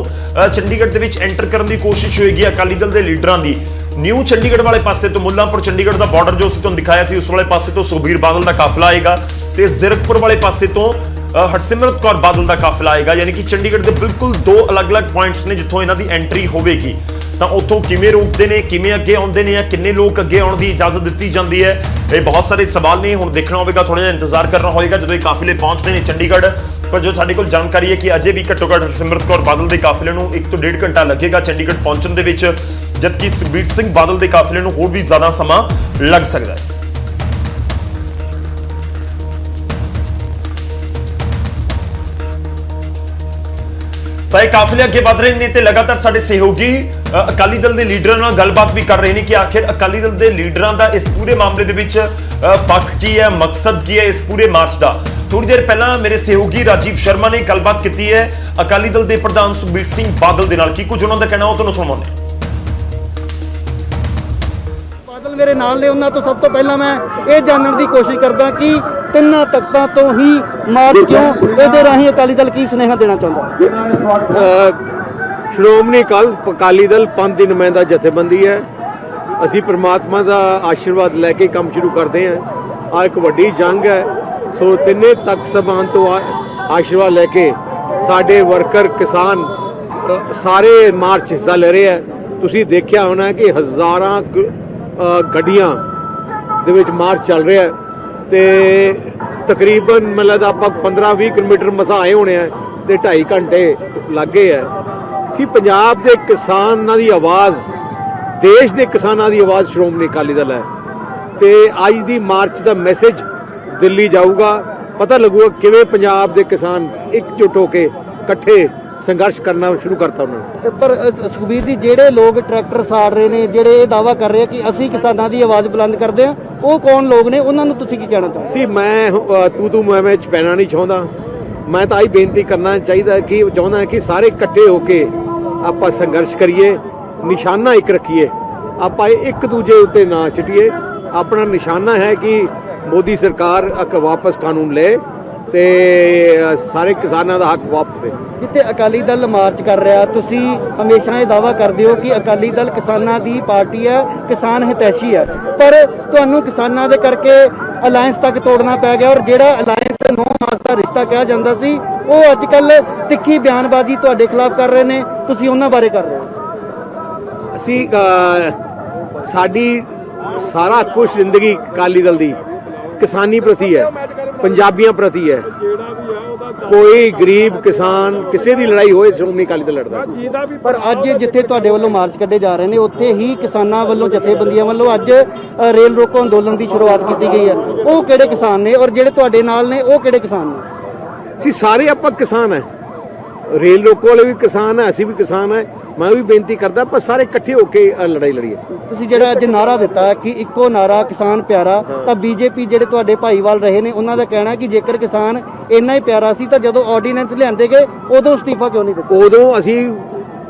ਚੰਡੀਗੜ੍ਹ ਦੇ ਵਿੱਚ ਐਂਟਰ ਕਰਨ ਦੀ ਕੋਸ਼ਿਸ਼ ਹੋਏਗੀ ਅਕਾਲੀ ਦਲ ਦੇ ਲੀਡਰਾਂ ਦੀ। ਨਿਊ ਚੰਡੀਗੜ੍ਹ ਵਾਲੇ ਪਾਸੇ ਤੋਂ ਮੁੱਲਾਂਪੁਰ ਚੰਡੀਗੜ੍ਹ ਦਾ ਬਾਰਡਰ ਜੋ ਅਸੀਂ ਤੁਹਾਨੂੰ ਦਿਖਾਇਆ ਸੀ, ਉਸ ਵਾਲੇ ਪਾਸੇ ਤੋਂ ਸੁਖਬੀਰ ਬਾਦਲ ਦਾ ਕਾਫਲਾ ਆਏਗਾ ਤੇ ਜ਼ੀਰਕਪੁਰ ਵਾਲੇ ਪਾਸੇ ਤੋਂ ਹਰਸਿਮਰਤ ਕੌਰ ਬਾਦਲ ਦਾ ਕਾਫਲਾ ਆਏਗਾ। ਯਾਨੀ ਕਿ ਚੰਡੀਗੜ੍ਹ ਦੇ ਬਿਲਕੁਲ ਦੋ ਅਲੱਗ-ਅਲੱਗ ਪੁਆਇੰਟਸ ਨੇ ਜਿੱਥੋਂ ਇਹਨਾਂ ਦੀ ਐਂਟਰੀ ਹੋਵੇਗੀ। ਤਾਂ ਉੱਥੋਂ ਕਿਵੇਂ ਰੋਕਦੇ ਨੇ, ਕਿਵੇਂ ਅੱਗੇ ਆਉਂਦੇ ਨੇ, ਜਾਂ ਕਿੰਨੇ ਲੋਕ ਅੱਗੇ ਆਉਣ ਦੀ ਇਜਾਜ਼ਤ ਦਿੱਤੀ ਜਾਂਦੀ ਹੈ, ਇਹ ਬਹੁਤ ਸਾਰੇ ਸਵਾਲ ਨੇ। ਹੁਣ ਦੇਖਣਾ ਹੋਵੇਗਾ, ਥੋੜਾ ਜਿਹਾ ਇੰਤਜ਼ਾਰ ਕਰਨਾ ਹੋਵੇਗਾ ਜਦੋਂ ਇਹ ਕਾਫਲੇ ਪਹੁੰਚਦੇ ਨੇ ਚੰਡੀਗੜ੍ਹ। ਪਰ ਜੋ ਸਾਡੇ ਕੋਲ ਜਾਣਕਾਰੀ ਹੈ ਕਿ ਅਜੇ ਵੀ ਘੱਟੋ ਘੱਟ ਹਰਸਿਮਰਤ ਕੌਰ ਬਾਦਲ ਦੇ ਕਾਫਲੇ ਨੂੰ 1 ਤੋਂ 1.5 ਘੰਟਾ ਲੱਗੇਗਾ ਚੰਡੀਗੜ੍ਹ ਪਹੁੰਚਣ ਦੇ ਵਿੱਚ, ਜਦਕਿ ਸੁਖਬੀਰ ਸਿੰਘ ਬਾਦਲ ਦੇ ਕਾਫਲੇ ਨੂੰ ਹੋਰ ਵੀ ਜ਼ਿਆਦਾ ਸਮਾਂ ਲੱਗ ਸਕਦਾ ਹੈ। ਤਾਂ ਇਹ ਕਾਫਲੇ ਅੱਗੇ ਵਧ ਰਹੇ ਨੇ ਤੇ ਲਗਾਤਾਰ ਸਾਡੇ ਸਹਿਯੋਗੀ ਅਕਾਲੀ ਦਲ ਦੇ ਲੀਡਰਾਂ ਨਾਲ ਗੱਲਬਾਤ ਵੀ ਕਰ ਰਹੇ ਨੇ ਕਿ ਆਖਿਰ ਅਕਾਲੀ ਦਲ ਦੇ ਲੀਡਰਾਂ ਦਾ ਇਸ ਪੂਰੇ ਮਾਮਲੇ ਦੇ ਵਿੱਚ ਪੱਖ ਕੀ ਹੈ, ਮਕਸਦ ਕੀ ਹੈ ਇਸ ਪੂਰੇ ਮਾਰਚ ਦਾ। ਥੋੜੀ ਦੇਰ ਪਹਿਲਾਂ ਮੇਰੇ ਸਹਿਯੋਗੀ ਰਾਜੀਵ ਸ਼ਰਮਾ ਨੇ ਗੱਲਬਾਤ ਕੀਤੀ ਹੈ ਅਕਾਲੀ ਦਲ ਦੇ ਪ੍ਰਧਾਨ ਸੁਖਬੀਰ ਸਿੰਘ ਬਾਦਲ ਦੇ ਨਾਲ। ਕੀ ਕੁਝ ਉਹਨਾਂ ਦਾ ਕਹਿਣਾ ਉਹ ਤੁਹਾਨੂੰ ਸੁਣਾਉਂਦੇ। ਬਾਦਲ ਮੇਰੇ ਨਾਲ ਨੇ, ਉਹਨਾਂ ਤੋਂ ਸਭ ਤੋਂ ਪਹਿਲਾਂ ਮੈਂ ਇਹ ਜਾਣਨ ਦੀ ਕੋਸ਼ਿਸ਼ ਕਰਦਾ ਕਿ ਤਿੰਨਾਂ ਤਖਤਾਂ ਤੋਂ ਹੀ ਮਾਰਚ ਕਿਉਂ, ਇਹਦੇ ਰਾਹੀਂ ਅਕਾਲੀ ਦਲ ਕੀ ਸੁਨੇਹਾ ਦੇਣਾ ਚਾਹੁੰਦਾ? ਸ਼੍ਰੋਮਣੀ ਅਕਾਲੀ ਦਲ ਪੰਥ ਦੀ ਨੁਮਾਇੰਦਾ ਜਥੇਬੰਦੀ ਹੈ। ਅਸੀਂ ਪ੍ਰਮਾਤਮਾ ਦਾ ਆਸ਼ੀਰਵਾਦ ਲੈ ਕੇ ਕੰਮ ਸ਼ੁਰੂ ਕਰਦੇ ਹਾਂ। ਆ ਇੱਕ ਵੱਡੀ ਜੰਗ ਹੈ, ਸੋ ਤਿੰਨੇ ਤਖਤ ਸਭਾਨ ਤੋਂ ਆਸ਼ੀਰਵਾਦ ਲੈ ਕੇ ਸਾਡੇ ਵਰਕਰ ਕਿਸਾਨ ਸਾਰੇ ਮਾਰਚ ਹਿੱਸਾ ਲੈ ਰਹੇ ਹੈ। ਤੁਸੀਂ ਦੇਖਿਆ ਹੋਣਾ ਕਿ ਹਜ਼ਾਰਾਂ ਗੱਡੀਆਂ ਦੇ ਵਿੱਚ ਮਾਰਚ ਚੱਲ ਰਿਹਾ ਹੈ ਤੇ ਤਕਰੀਬਨ ਮੈਨੂੰ ਲੱਗਦਾ ਆਪਾਂ 15-20 ਕਿਲੋਮੀਟਰ ਮਸਾਂ ਆਏ ਹੋਣੇ ਆ ਤੇ 2.5 ਘੰਟੇ ਲੱਗੇ ਆ। ਸੀ ਪੰਜਾਬ ਦੇ ਕਿਸਾਨਾਂ ਦੀ ਆਵਾਜ਼, ਦੇਸ਼ ਦੇ ਕਿਸਾਨਾਂ ਦੀ ਆਵਾਜ਼ ਸ਼੍ਰੋਮਣੀ ਅਕਾਲੀ ਦਲ ਹੈ ਤੇ ਅੱਜ ਦੀ ਮਾਰਚ ਦਾ ਮੈਸੇਜ ਦਿੱਲੀ ਜਾਊਗਾ। ਪਤਾ ਲੱਗੂਗਾ ਕਿਵੇਂ ਪੰਜਾਬ ਦੇ ਕਿਸਾਨ ਇਕਜੁੱਟ ਹੋ ਕੇ ਇਕੱਠੇ ਸੰਘਰਸ਼ ਕਰਨਾ ਸ਼ੁਰੂ ਕਰਤਾ ਉਹਨਾਂ ਨੇ। ਪਰ ਸੁਖਬੀਰ ਜੀ, ਜਿਹੜੇ ਲੋਕ ਟਰੈਕਟਰ ਸਾੜ ਰਹੇ ਨੇ, ਜਿਹੜੇ ਇਹ ਦਾਅਵਾ ਕਰ ਰਹੇ ਆ ਕਿ ਅਸੀਂ ਕਿਸਾਨਾਂ ਦੀ ਆਵਾਜ਼ ਬੁਲੰਦ ਕਰਦੇ ਆ, ਉਹ ਕੌਣ ਲੋਕ ਨੇ? ਉਹਨਾਂ ਨੂੰ ਤੁਸੀਂ ਕੀ ਕਹਿਣਾ ਚਾਹੁੰਦੇ? ਸੀ ਮੈਂ ਤੂੰ ਮੈਂ ਚ ਪੈਣਾ ਨਹੀਂ ਚਾਹੁੰਦਾ। ਮੈਂ ਤਾਂ ਆਹੀ ਬੇਨਤੀ ਕਰਨਾ ਚਾਹੀਦਾ ਕਿ ਚਾਹੁੰਦਾ ਕਿ ਸਾਰੇ ਇਕੱਠੇ ਹੋ ਕੇ ਆਪਾਂ ਸੰਘਰਸ਼ ਕਰੀਏ, ਨਿਸ਼ਾਨਾ ਇੱਕ ਰੱਖੀਏ, ਆਪਾਂ ਇੱਕ ਦੂਜੇ ਉੱਤੇ ਨਾ ਛਿੱਟੀਏ। ਆਪਣਾ ਨਿਸ਼ਾਨਾ ਹੈ ਕਿ ਮੋਦੀ ਸਰਕਾਰ ਵਾਪਸ ਕਾਨੂੰਨ ਲੈ ਤੇ ਸਾਰੇ ਕਿਸਾਨਾਂ ਦਾ ਹੱਕ ਵਾਪਸ ਦੇ। ਜਿੱਥੇ ਅਕਾਲੀ ਦਲ ਮਾਰਚ ਕਰ ਰਿਹਾ, ਤੁਸੀਂ ਹਮੇਸ਼ਾ ਇਹ ਦਾਅਵਾ ਕਰਦੇ ਹੋ ਕਿ ਅਕਾਲੀ ਦਲ ਕਿਸਾਨਾਂ ਦੀ ਪਾਰਟੀ ਹੈ, ਕਿਸਾਨ ਹਿਤੈਸ਼ੀ ਹੈ, ਪਰ ਤੁਹਾਨੂੰ ਕਿਸਾਨਾਂ ਦੇ ਕਰਕੇ ਅਲਾਇੰਸ ਤੱਕ ਤੋੜਨਾ ਪੈ ਗਿਆ। ਔਰ ਜਿਹੜਾ ਅਲਾਇੰਸ 9 ਮਾਸ ਦਾ ਰਿਸ਼ਤਾ ਕਿਹਾ ਜਾਂਦਾ ਸੀ, ਉਹ ਅੱਜ ਕੱਲ ਤਿੱਖੀ ਬਿਆਨਬਾਜ਼ੀ ਤੁਹਾਡੇ ਖਿਲਾਫ ਕਰ ਰਹੇ ਨੇ, ਤੁਸੀਂ ਉਹਨਾਂ ਬਾਰੇ ਕਰ ਰਹੇ ਹੋ। ਅਸੀਂ ਸਾਡੀ ਸਾਰਾ ਕੁਝ ਜ਼ਿੰਦਗੀ ਅਕਾਲੀ ਦਲ ਦੀ ਕਿਸਾਨੀ ਪ੍ਰਤੀ ਹੈ, ਪੰਜਾਬੀਆਂ ਪ੍ਰਤੀ ਹੈ। ਕੋਈ ਗਰੀਬ ਕਿਸਾਨ ਕਿਸੇ ਦੀ ਲੜਾਈ ਹੋਏ ਸ਼੍ਰੋਮਣੀ ਅਕਾਲੀ ਦਲ ਲੜਦਾ। ਪਰ ਅੱਜ ਜਿੱਥੇ ਤੁਹਾਡੇ ਵੱਲੋਂ ਮਾਰਚ ਕੱਢੇ ਜਾ ਰਹੇ ਨੇ, ਉੱਥੇ ਹੀ ਕਿਸਾਨਾਂ ਵੱਲੋਂ, ਜਥੇਬੰਦੀਆਂ ਵੱਲੋਂ ਅੱਜ ਰੇਲ ਰੋਕੋ ਅੰਦੋਲਨ ਦੀ ਸ਼ੁਰੂਆਤ ਕੀਤੀ ਗਈ ਹੈ। ਉਹ ਕਿਹੜੇ ਕਿਸਾਨ ਨੇ ਔਰ ਜਿਹੜੇ ਤੁਹਾਡੇ ਨਾਲ ਨੇ ਉਹ ਕਿਹੜੇ ਕਿਸਾਨ ਨੇ? ਅਸੀਂ ਸਾਰੇ ਆਪਾਂ ਕਿਸਾਨ ਹੈ, ਰੇਲ ਰੋਕੋ ਵਾਲੇ ਵੀ ਕਿਸਾਨ ਹੈ, ਅਸੀਂ ਵੀ ਕਿਸਾਨ ਹੈ। ਮੈਂ ਵੀ ਬੇਨਤੀ ਕਰਦਾ ਆਪਾਂ ਸਾਰੇ ਇਕੱਠੇ ਹੋ ਕੇ ਲੜਾਈ ਲੜੀਏ। ਤੁਸੀਂ ਜਿਹੜਾ ਅੱਜ ਨਾਰਾ ਦਿੱਤਾ ਕਿ ਇੱਕੋ ਨਾਰਾ ਕਿਸਾਨ ਪਿਆਰਾ, ਤਾਂ ਬੀਜੇਪੀ ਜਿਹੜੇ ਤੁਹਾਡੇ ਭਾਈਵਾਲ ਰਹੇ ਨੇ, ਉਹਨਾਂ ਦਾ ਕਹਿਣਾ ਕਿ ਜੇਕਰ ਕਿਸਾਨ ਇੰਨਾ ਹੀ ਪਿਆਰਾ ਸੀ ਤਾਂ ਜਦੋਂ ਆਰਡੀਨੈਂਸ ਲਿਆਂਦੇ ਗਏ ਉਦੋਂ ਅਸਤੀਫਾ ਕਿਉਂ ਨਹੀਂ ਦਿੱਤਾ? ਉਦੋਂ ਅਸੀਂ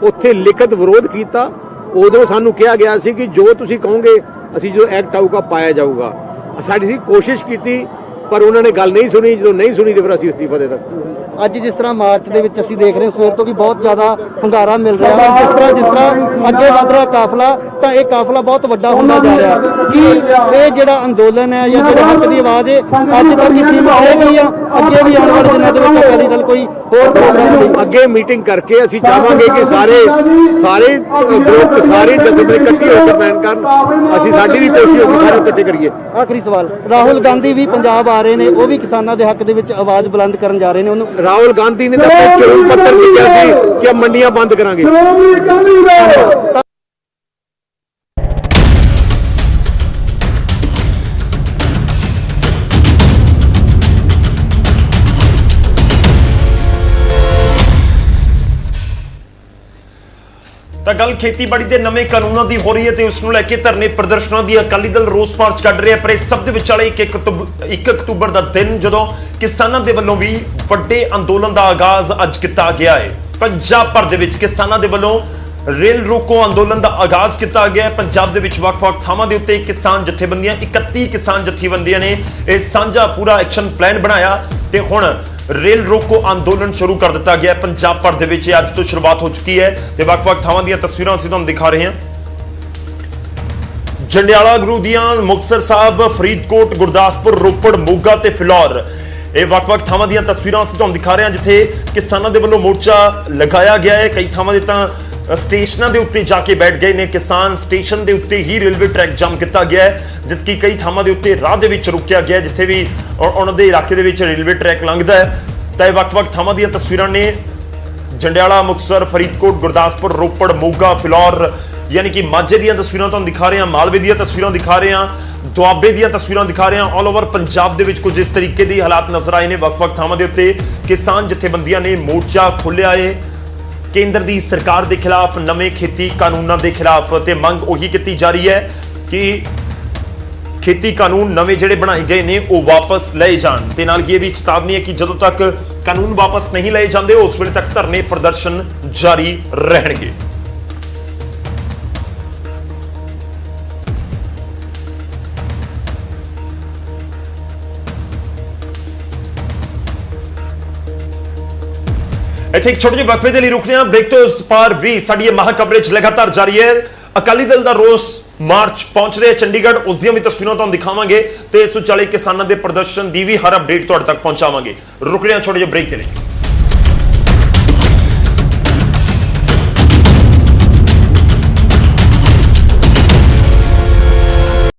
ਉੱਥੇ ਲਿਖਤ ਵਿਰੋਧ ਕੀਤਾ। ਉਦੋਂ ਸਾਨੂੰ ਕਿਹਾ ਗਿਆ ਸੀ ਕਿ ਜੋ ਤੁਸੀਂ ਕਹੋਗੇ ਅਸੀਂ ਜੋ ਐਕਟ ਆਊਗਾ ਪਾਇਆ ਜਾਊਗਾ। ਸਾਡੀ ਸੀ ਕੋਸ਼ਿਸ਼ ਕੀਤੀ ਪਰ ਉਹਨਾਂ ਨੇ ਗੱਲ ਨਹੀਂ ਸੁਣੀ। ਜਦੋਂ ਨਹੀਂ ਸੁਣੀ ਤੇ ਫਿਰ ਅਸੀਂ ਅਸਤੀਫਾ ਦੇ ਦਿੱਤਾ। ਅੱਜ ਜਿਸ ਤਰ੍ਹਾਂ ਮਾਰਚ ਦੇ ਵਿੱਚ ਅਸੀਂ ਦੇਖ ਰਹੇ ਹਾਂ ਸਵੇਰ ਤੋਂ ਕਿ ਬਹੁਤ ਜ਼ਿਆਦਾ ਹੰਗਾਰਾ ਮਿਲ ਰਿਹਾ ਹੈ, ਜਿਸ ਤਰ੍ਹਾਂ ਅੱਗੇ ਵਧ ਰਿਹਾ ਕਾਫਲਾ, ਤਾਂ ਇਹ ਕਾਫਲਾ ਬਹੁਤ ਵੱਡਾ ਹੁੰਦਾ ਜਾ ਰਿਹਾ ਹੈ। ਕਿ ਇਹ ਜਿਹੜਾ ਅੰਦੋਲਨ ਹੈ ਜਾਂ ਜਿਹੜੇ ਹੱਕ ਦੀ ਆਵਾਜ਼ ਹੈ ਅੱਜ ਤੱਕ ਕਿਸੇ ਨੂੰ ਆਏਗੀ ਜਾਂ ਅੱਗੇ ਵੀ ਆਉਣ ਵਾਲੇ ਦਿਨਾਂ ਦੇ ਵਿੱਚ ਅਕਾਲੀ ਦਲ ਕੋਈ ਹੋਰ ਪ੍ਰੋਗਰਾਮ ਅੱਗੇ ਮੀਟਿੰਗ ਕਰਕੇ ਅਸੀਂ ਚਾਹਾਂਗੇ ਕਿ ਸਾਰੇ ਗਰੁੱਪ ਸਾਰੇ ਜਥੇਬੰਦੀ ਇਕੱਠੇ ਹੋ ਕੇ ਬੈਨ ਕਰਨ। ਅਸੀਂ ਸਾਡੀ ਵੀ ਕੋਸ਼ਿਸ਼ ਹੋਵੇ ਸਾਰੇ ਇਕੱਠੇ ਕਰੀਏ। ਆਖਰੀ ਸਵਾਲ, ਰਾਹੁਲ ਗਾਂਧੀ ਵੀ ਪੰਜਾਬ ਆ ਰਹੇ ਨੇ, ਉਹ ਵੀ ਕਿਸਾਨਾਂ ਦੇ ਹੱਕ ਦੇ ਵਿੱਚ ਆਵਾਜ਼ ਬੁਲੰਦ ਕਰਨ ਜਾ ਰਹੇ ਨੇ। ਉਹਨੂੰ ਰਾਹੁਲ ਗਾਂਧੀ ਨੇ ਤਾਂ ਚੋਣ ਪੱਤਰ ਲਿਖਿਆ ਸੀ ਕਿ ਮੰਡੀਆਂ ਬੰਦ ਕਰਾਂਗੇ। ਤਾਂ ਗੱਲ ਖੇਤੀਬਾੜੀ ਦੇ ਨਵੇਂ ਕਾਨੂੰਨਾਂ ਦੀ ਹੋ ਰਹੀ ਹੈ ਤੇ ਉਸ ਨੂੰ ਲੈ ਕੇ ਧਰਨੇ ਪ੍ਰਦਰਸ਼ਨਾਂ ਦੀ ਅਕਾਲੀ ਦਲ ਰੋਸ ਮਾਰਚ ਕੱਢ ਰਿਹਾ। ਪਰ ਇਸ ਸਭ ਦੇ ਵਿਚਾਲੇ 1 ਅਕਤੂਬਰ ਦਾ ਦਿਨ ਜਦੋਂ ਕਿਸਾਨਾਂ ਦੇ ਵੱਲੋਂ ਵੀ ਵੱਡੇ ਅੰਦੋਲਨ ਦਾ ਆਗਾਜ਼ ਅੱਜ ਕੀਤਾ ਗਿਆ ਹੈ। ਪੰਜਾਬ ਭਰ ਦੇ ਵਿੱਚ ਕਿਸਾਨਾਂ ਦੇ ਵੱਲੋਂ ਰੇਲ ਰੋਕੋ ਅੰਦੋਲਨ ਦਾ ਆਗਾਜ਼ ਕੀਤਾ ਗਿਆ ਹੈ। ਪੰਜਾਬ ਦੇ ਵਿੱਚ ਵੱਖ-ਵੱਖ ਥਾਵਾਂ ਦੇ ਉੱਤੇ ਕਿਸਾਨ ਜਥੇਬੰਦੀਆਂ 31 ਕਿਸਾਨ ਜਥੇਬੰਦੀਆਂ ਨੇ ਇਹ ਸਾਂਝਾ ਪੂਰਾ ਐਕਸ਼ਨ ਪਲਾਨ ਬਣਾਇਆ ਤੇ ਹੁਣ ਰੇਲ ਰੋਕੋ ਅੰਦੋਲਨ ਸ਼ੁਰੂ ਕਰ ਦਿੱਤਾ ਗਿਆ ਹੈ। ਪੰਜਾਬ ਭਰ ਦੇ ਵਿੱਚ ਇਹ ਅੱਜ ਤੋਂ ਸ਼ੁਰੂਆਤ ਹੋ ਚੁੱਕੀ ਹੈ ਤੇ ਵੱਖ-ਵੱਖ ਥਾਵਾਂ ਦੀਆਂ ਤਸਵੀਰਾਂ ਅਸੀਂ ਤੁਹਾਨੂੰ ਦਿਖਾ ਰਹੇ ਹਾਂ। ਜੰਡਿਆਲਾ, ਗੁਰੂਦੀਆਂ, ਮੁਕਤਸਰ ਸਾਹਿਬ, ਫਰੀਦਕੋਟ, ਗੁਰਦਾਸਪੁਰ, ਰੋਪੜ, ਮੋਗਾ ਤੇ ਫਿਲੌਰ, ਇਹ ਵੱਖ-ਵੱਖ ਥਾਵਾਂ ਦੀਆਂ ਤਸਵੀਰਾਂ ਅਸੀਂ ਤੁਹਾਨੂੰ ਦਿਖਾ ਰਹੇ ਹਾਂ ਜਿੱਥੇ ਕਿਸਾਨਾਂ ਦੇ ਵੱਲੋਂ ਮੋਰਚਾ ਲਗਾਇਆ ਗਿਆ ਹੈ। ਕਈ ਥਾਵਾਂ ਦੇ ਤਾਂ ਸਟੇਸ਼ਨਾਂ ਦੇ ਉੱਤੇ ਜਾ ਕੇ ਬੈਠ ਗਏ ਨੇ ਕਿਸਾਨ, ਸਟੇਸ਼ਨ ਦੇ ਉੱਤੇ ਹੀ ਰੇਲਵੇ ਟਰੈਕ ਜਾਮ ਕੀਤਾ ਗਿਆ ਹੈ, ਜਦਕਿ ਕਈ ਥਾਵਾਂ ਦੇ ਉੱਤੇ ਰਾਹ ਦੇ ਵਿੱਚ ਰੁਕਿਆ ਗਿਆ ਜਿੱਥੇ ਵੀ ਉਹਨਾਂ ਦੇ ਇਲਾਕੇ ਦੇ ਵਿੱਚ ਰੇਲਵੇ ਟਰੈਕ ਲੰਘਦਾ ਹੈ। ਤਾਂ ਇਹ ਵੱਖ-ਵੱਖ ਥਾਵਾਂ ਦੀਆਂ ਤਸਵੀਰਾਂ ਨੇ ਜੰਡਿਆਲਾ, ਮੁਕਤਸਰ, ਫਰੀਦਕੋਟ, ਗੁਰਦਾਸਪੁਰ, ਰੋਪੜ, ਮੋਗਾ, ਫਿਲੌਰ, ਯਾਨੀ ਕਿ ਮਾਝੇ ਦੀਆਂ ਤਸਵੀਰਾਂ ਤੁਹਾਨੂੰ ਦਿਖਾ ਰਹੇ ਹਾਂ, ਮਾਲਵੇ ਦੀਆਂ ਤਸਵੀਰਾਂ ਦਿਖਾ ਰਹੇ ਹਾਂ, ਦੁਆਬੇ ਦੀਆਂ ਤਸਵੀਰਾਂ ਦਿਖਾ ਰਹੇ ਹਾਂ। ਆਲ ਓਵਰ ਪੰਜਾਬ ਦੇ ਵਿੱਚ ਕੁਝ ਇਸ ਤਰੀਕੇ ਦੇ ਹਾਲਾਤ ਨਜ਼ਰ ਆਏ ਨੇ। ਵੱਖ-ਵੱਖ ਥਾਵਾਂ ਦੇ ਉੱਤੇ ਕਿਸਾਨ ਜਥੇਬੰਦੀਆਂ ਨੇ ਮੋਰਚਾ ਖੋਲ੍ਹਿਆ ਹੈ ਕੇਂਦਰ ਦੀ ਸਰਕਾਰ ਦੇ ਖਿਲਾਫ, ਨਵੇਂ ਖੇਤੀ ਕਾਨੂੰਨਾਂ ਦੇ ਖਿਲਾਫ, ਤੇ ਮੰਗ ਉਹੀ ਕੀਤੀ ਜਾ ਰਹੀ ਹੈ ਕਿ ਖੇਤੀ ਕਾਨੂੰਨ ਨਵੇਂ ਜਿਹੜੇ ਬਣਾਏ ਗਏ ਨੇ ਉਹ ਵਾਪਸ ਲਏ ਜਾਣ ਤੇ ਨਾਲ ਹੀ ਇਹ ਵੀ ਚੇਤਾਵਨੀ ਹੈ ਕਿ ਜਦੋਂ ਤੱਕ ਕਾਨੂੰਨ ਵਾਪਸ ਨਹੀਂ ਲਏ ਜਾਂਦੇ ਉਸ ਵੇਲੇ ਤੱਕ ਧਰਨੇ ਪ੍ਰਦਰਸ਼ਨ ਜਾਰੀ ਰਹਿਣਗੇ। ਇੱਥੇ ਇੱਕ ਛੋਟੇ ਜਿਹੇ ਵਕਫੇ ਦੇ ਲਈ ਰੁਕਦੇ ਹਾਂ। ਬ੍ਰੇਕ ਤੋਂ ਉਸ ਪਾਰ ਵੀ ਸਾਡੀ ਇਹ ਮਹਾ ਕਵਰੇਜ ਲਗਾਤਾਰ ਜਾਰੀ ਹੈ। ਅਕਾਲੀ ਦਲ ਦਾ ਰੋਸ ਮਾਰਚ ਪਹੁੰਚ ਰਿਹਾ ਚੰਡੀਗੜ੍ਹ, ਉਸ ਦੀਆਂ ਵੀ ਤਸਵੀਰਾਂ ਤੁਹਾਨੂੰ ਦਿਖਾਵਾਂਗੇ ਤੇ ਇਸ ਤੋਂ ਚੱਲੇ ਕਿਸਾਨਾਂ ਦੇ ਪ੍ਰਦਰਸ਼ਨ ਦੀ ਵੀ ਹਰ ਅਪਡੇਟ ਤੁਹਾਡੇ ਤੱਕ ਪਹੁੰਚਾਵਾਂਗੇ। ਰੁਕ ਰਹੇ ਹਾਂ ਛੋਟੇ ਜਿਹੇ ਬ੍ਰੇਕ ਦੇ ਲਈ।